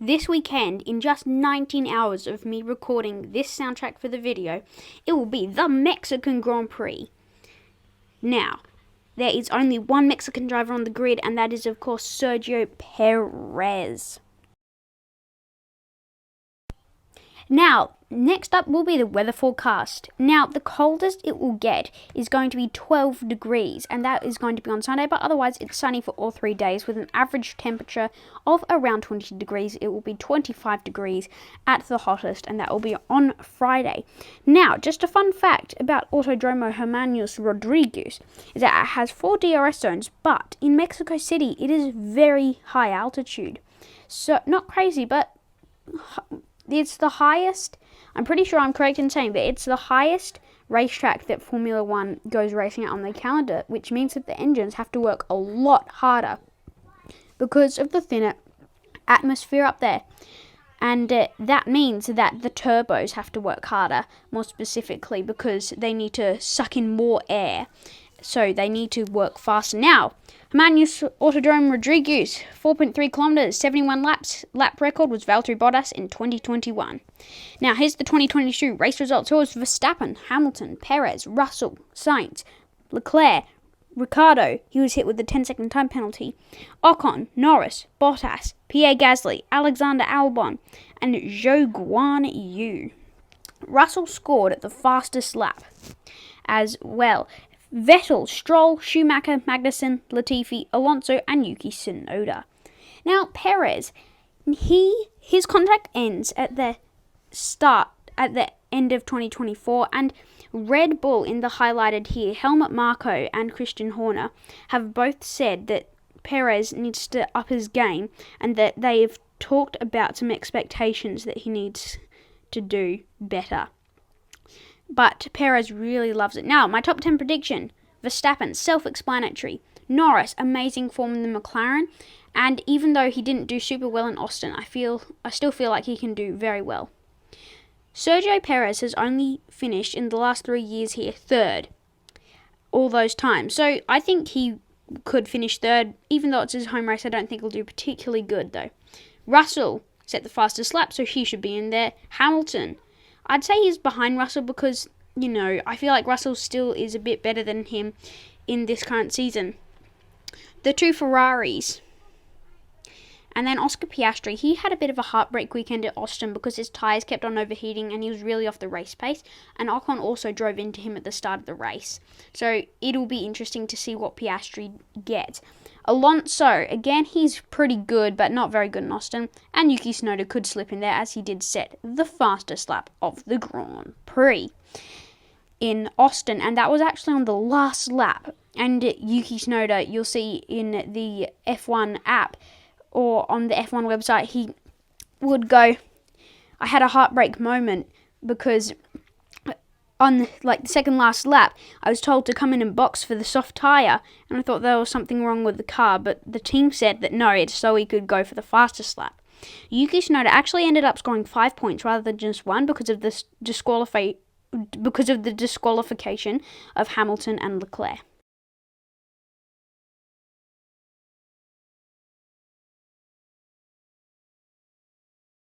this weekend, in just 19 hours of me recording this soundtrack for the video, it will be the Mexican Grand Prix. Now, there is only one Mexican driver on the grid, and that is, of course, Sergio Perez. Now, next up will be the weather forecast. Now, the coldest it will get is going to be 12 degrees, and that is going to be on Sunday, but otherwise it's sunny for all 3 days with an average temperature of around 20 degrees. It will be 25 degrees at the hottest, and that will be on Friday. Now, just a fun fact about Autodromo Hermanos Rodriguez is that it has 4 DRS zones, but in Mexico City it is very high altitude. So, not crazy, but it's the highest, I'm pretty sure I'm correct in saying that it's the highest racetrack that Formula One goes racing at on their calendar, which means that the engines have to work a lot harder because of the thinner atmosphere up there. And that means that the turbos have to work harder, more specifically because they need to suck in more air. So they need to work faster. Now, Hermanos Autodrome Rodriguez, 4.3 kilometers, 71 laps. Lap record was Valtteri Bottas in 2021. Now, here's the 2022 race results. It was Verstappen, Hamilton, Perez, Russell, Sainz, Leclerc, Ricciardo. He was hit with the 10-second time penalty. Ocon, Norris, Bottas, Pierre Gasly, Alexander Albon, and Zhou Guan Yu. Russell scored at the fastest lap as well. Vettel, Stroll, Schumacher, Magnussen, Latifi, Alonso, and Yuki Tsunoda. Now, Perez, his contract ends at the end of 2024, and Red Bull, in the highlighted here, Helmut Marko and Christian Horner, have both said that Perez needs to up his game, and that they have talked about some expectations that he needs to do better. But Perez really loves it. Now, my top 10 prediction. Verstappen, self-explanatory. Norris, amazing form in the McLaren. And even though he didn't do super well in Austin, I still feel like he can do very well. Sergio Perez has only finished in the last 3 years here third. All those times. So I think he could finish third. Even though it's his home race, I don't think he'll do particularly good though. Russell set the fastest lap, so he should be in there. Hamilton, I'd say he's behind Russell because, I feel like Russell still is a bit better than him in this current season. The 2 Ferraris. And then Oscar Piastri, he had a bit of a heartbreak weekend at Austin because his tyres kept on overheating and he was really off the race pace. And Ocon also drove into him at the start of the race. So it'll be interesting to see what Piastri gets. Alonso, again, he's pretty good, but not very good in Austin. And Yuki Tsunoda could slip in there as he did set the fastest lap of the Grand Prix in Austin. And that was actually on the last lap. And Yuki Tsunoda, you'll see in the F1 app or on the F1 website, he would go, I had a heartbreak moment because on the second last lap, I was told to come in and box for the soft tyre, and I thought there was something wrong with the car, but the team said that no, it's so he could go for the fastest lap. Yuki Tsunoda actually ended up scoring 5 points rather than just 1 because of the disqualification of Hamilton and Leclerc.